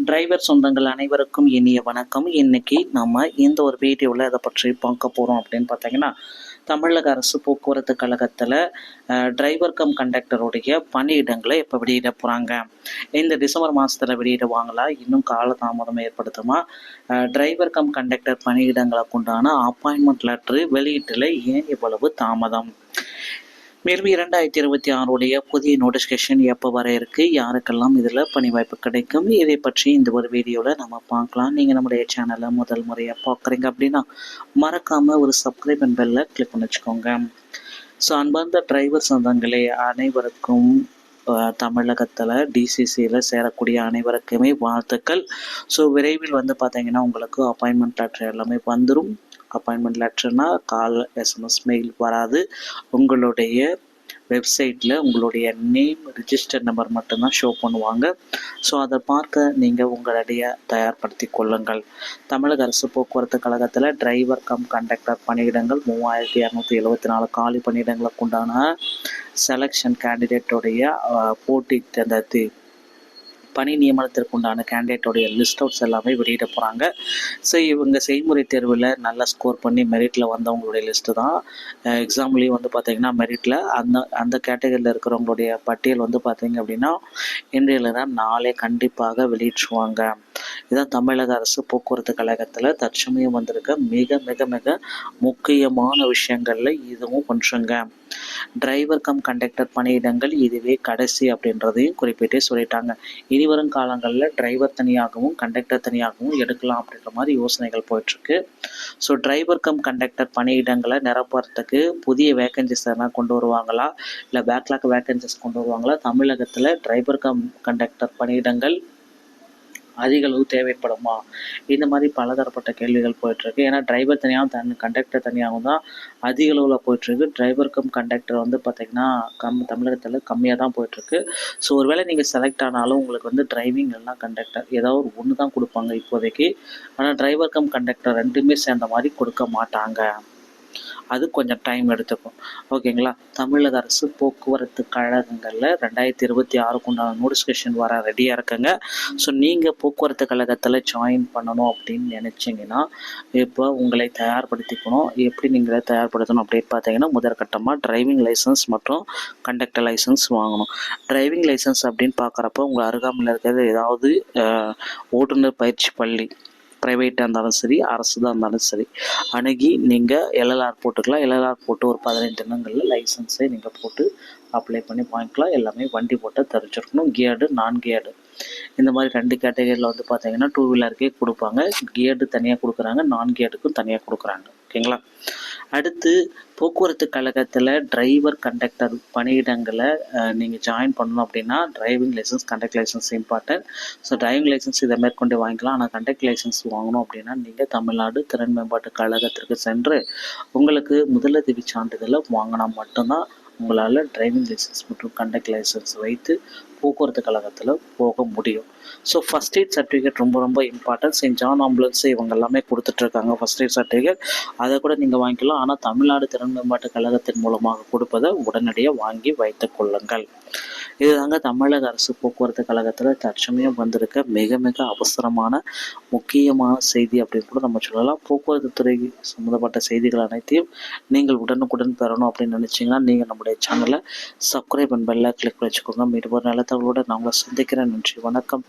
Driver சொந்தங்கள் அனைவருக்கும் இனிய வணக்கம். இன்னைக்கு நம்ம இந்த ஒரு வீடியோவில் அதை பற்றி பார்க்க போகிறோம் அப்படின்னு பார்த்தீங்கன்னா, தமிழக அரசு போக்குவரத்து கழகத்தில் டிரைவர் கம் கண்டக்டருடைய பணியிடங்களை எப்போ வெளியிட போகிறாங்க, இந்த டிசம்பர் மாதத்தில் வெளியிடுவாங்களா, இன்னும் காலதாமதம் ஏற்படுத்துமா, டிரைவர் கம் கண்டக்டர் பணியிடங்களுக்கு உண்டான அப்பாயின்மெண்ட் லெட்டரு வெளியீட்டில் ஏன் இவ்வளவு தாமதம், மேலும் 2026 புதிய நோட்டிஃபிகேஷன் எப்போ வர இருக்கு, யாருக்கெல்லாம் இதில் பணி வாய்ப்பு கிடைக்கும், இதை பற்றி இந்த ஒரு வீடியோவில் நம்ம பார்க்கலாம். நீங்கள் நம்முடைய சேனலை முதல் முறையாக பார்க்குறீங்க அப்படின்னா மறக்காமல் ஒரு சப்ஸ்கிரைப் அண்ட் பெல்லை கிளிக் பண்ணி வச்சுக்கோங்க. ஸோ அன்பார்ந்த டிரைவர் சொந்தங்களே அனைவருக்கும் தமிழகத்தில் டிசிசியில் சேரக்கூடிய அனைவருக்குமே வாழ்த்துக்கள். ஸோ விரைவில் பார்த்தீங்கன்னா உங்களுக்கு அப்பாயின்மெண்ட் லெட்டர் எல்லாமே வந்துடும். அப்பாயின்மெண்ட் லெட்டர்னா கால், எஸ்எம்எஸ், மெயில் வராது. உங்களுடைய வெப்சைட்டில் உங்களுடைய நேம், ரிஜிஸ்டர் நம்பர் மட்டும்தான் ஷோ பண்ணுவாங்க. ஸோ அதை பார்க்க நீங்கள் உங்களுடைய தயார்படுத்தி கொள்ளுங்கள். தமிழக அரசு போக்குவரத்து கழகத்தில் டிரைவர் கம் கண்டக்டர் பணியிடங்கள் 3274 காலி பணியிடங்களுக்கு உண்டான செலெக்ஷன் கேண்டிடேட்டுடைய போட்டி அந்த பணி நியமனத்திற்கு உண்டான கேண்டிடேட்டோடைய லிஸ்ட் அவுட்ஸ் எல்லாமே வெளியிட போகிறாங்க. ஸோ இவங்க செய்முறை தேர்வில் நல்லா ஸ்கோர் பண்ணி மெரிட்டில் வந்தவங்களுடைய லிஸ்ட்டு தான் எக்ஸாம்லேயும் பார்த்தீங்கன்னா மெரிட்டில் அந்த கேட்டகரியில் இருக்கிறவங்களுடைய பட்டியல் பார்த்தீங்க அப்படின்னா இன்றையில நாளே கண்டிப்பாக வெளியிட்டுருவாங்க. இதுதான் தமிழக அரசு போக்குவரத்து கழகத்தில் தற்சமயம் வந்திருக்க மிக மிக மிக முக்கியமான விஷயங்கள்ல இதுவும் ஒன்றுங்க. டிரைவர் கம் கண்டக்டர் பணியிடங்கள் இதுவே கடைசி அப்படின்றதையும் குறிப்பிட்டே சொல்லிட்டாங்க. இனிவரும் காலங்களில் டிரைவர் தனியாகவும் கண்டக்டர் தனியாகவும் எடுக்கலாம் அப்படின்ற மாதிரி யோசனைகள் போயிட்டுருக்கு. ஸோ டிரைவர் கம் கண்டக்டர் பணியிடங்களை நிரப்புறதுக்கு புதிய வேகன்சிஸ் எல்லாம் கொண்டு வருவாங்களா, இல்லை பேக்லாக் வேகன்சிஸ் கொண்டு வருவாங்களா, தமிழகத்தில் டிரைவர் கம் கண்டக்டர் பணியிடங்கள் அதிக அளவு தேவைப்படுமா, இந்த மாதிரி பலதரப்பட்ட கேள்விகள் போயிட்டுருக்கு. ஏன்னா டிரைவர் தனியாகவும் கண்டக்டர் தனியாகவும் தான் அதிக அளவில் போயிட்டுருக்கு. டிரைவர் கம் கண்டக்டர் பார்த்திங்கன்னா தமிழகத்தில் கம்மியாக தான் போயிட்டுருக்கு. ஸோ ஒருவேளை நீங்கள் செலக்ட் ஆனாலும் உங்களுக்கு டிரைவிங் எல்லாம் கண்டக்டர் ஏதாவது ஒன்று தான் கொடுப்பாங்க இப்போதைக்கு. ஆனால் டிரைவர் கம் கண்டக்டர் ரெண்டுமே சேர்ந்த மாதிரி கொடுக்க மாட்டாங்க. அது கொஞ்சம் டைம் எடுத்துக்கும். ஓகேங்களா. தமிழக அரசு போக்குவரத்து கழகங்களில் 2026 உண்டான நோட்டிஃபிகேஷன் வர ரெடியாக இருக்குங்க. ஸோ நீங்கள் போக்குவரத்து கழகத்தில் ஜாயின் பண்ணணும் அப்படின்னு நினச்சிங்கன்னா இப்போ உங்களை தயார்படுத்திக்கணும். எப்படி நீங்களே தயார்படுத்தணும் அப்படின்னு பார்த்தீங்கன்னா முதற்கட்டமாக டிரைவிங் லைசன்ஸ் மற்றும் கண்டக்டர் லைசன்ஸ் வாங்கணும். டிரைவிங் லைசன்ஸ் அப்படின்னு பார்க்குறப்ப உங்கள் அருகாமையில் இருக்கிறது ஏதாவது ஓட்டுநர் பயிற்சி பள்ளி, ப்ரைவேட்டாக இருந்தாலும் சரி, அரசு தான் இருந்தாலும் சரி, அணுகி நீங்கள் எல்எல்ஆர் போட்டுக்கலாம். எல்எல்ஆர் போட்டு ஒரு 15 தினங்களில் லைசன்ஸை நீங்கள் போட்டு அப்ளை பண்ணி வாங்கிக்கலாம். எல்லாமே வண்டி போட்டால் தெரிஞ்சிருக்கணும். கியர்டு, நான் கியர்டு இந்த மாதிரி 2 கேட்டகரியில் பார்த்தீங்கன்னா 2 வீலருக்கே கொடுப்பாங்க. கியர்டு தனியாக கொடுக்குறாங்க, நான் கியர்டுக்கும் தனியாக கொடுக்குறாங்க. ஓகேங்களா. அடுத்து போக்குவரத்து கழகத்தில் டிரைவர் கண்டக்டர் பணியிடங்களை நீங்கள் ஜாயின் பண்ணணும் அப்படின்னா driving licence, conductor licence important. So driving licence இதை மேற்கொண்டு வாங்கிக்கலாம். ஆனால் கண்டக்டர் லைசன்ஸ் வாங்கணும் அப்படின்னா நீங்கள் தமிழ்நாடு திறன் மேம்பாட்டு கழகத்திற்கு சென்று உங்களுக்கு முதலுதவி சான்றிதழை வாங்கினா மட்டும்தான் உங்களால் டிரைவிங் லைசன்ஸ் மற்றும் கண்டக்டர் லைசன்ஸ் வைத்து போக்குவரத்து கழகத்தில் போக முடியும். ஸோ ஃபஸ்ட் எய்ட் சர்டிஃபிகேட் ரொம்ப ரொம்ப இம்பார்ட்டன்ட். செயின்ட் ஜான் ஆம்புலன்ஸ் இவங்க எல்லாமே கொடுத்துட்ருக்காங்க ஃபஸ்ட் எய்ட் சர்டிஃபிகேட். அதை கூட நீங்கள் வாங்கிக்கலாம். ஆனால் தமிழ்நாடு திறன் மேம்பாட்டு கழகத்தின் மூலமாக கொடுப்பதை உடனடியாக வாங்கி வைத்து கொள்ளுங்கள். இதுதாங்க தமிழக அரசு போக்குவரத்து கழகத்தில் தற்சமயம் வந்திருக்க மிக மிக அவசரமான முக்கியமான செய்தி அப்படின்னு கூட நம்ம சொல்லலாம். போக்குவரத்து துறை சம்மந்தப்பட்ட செய்திகள் அனைத்தையும் நீங்கள் உடனுக்குடன் பெறணும் அப்படின்னு நினச்சிங்கன்னா நீங்கள் நம்முடைய சேனலை சப்ஸ்கிரைப் அண்ட் பெல்லை கிளிக் பண்ணி வச்சுக்கோங்க. மீண்டும் ஒரு நல்ல தகவலோடு நான் உங்களை சந்திக்கிறேன். நன்றி, வணக்கம்.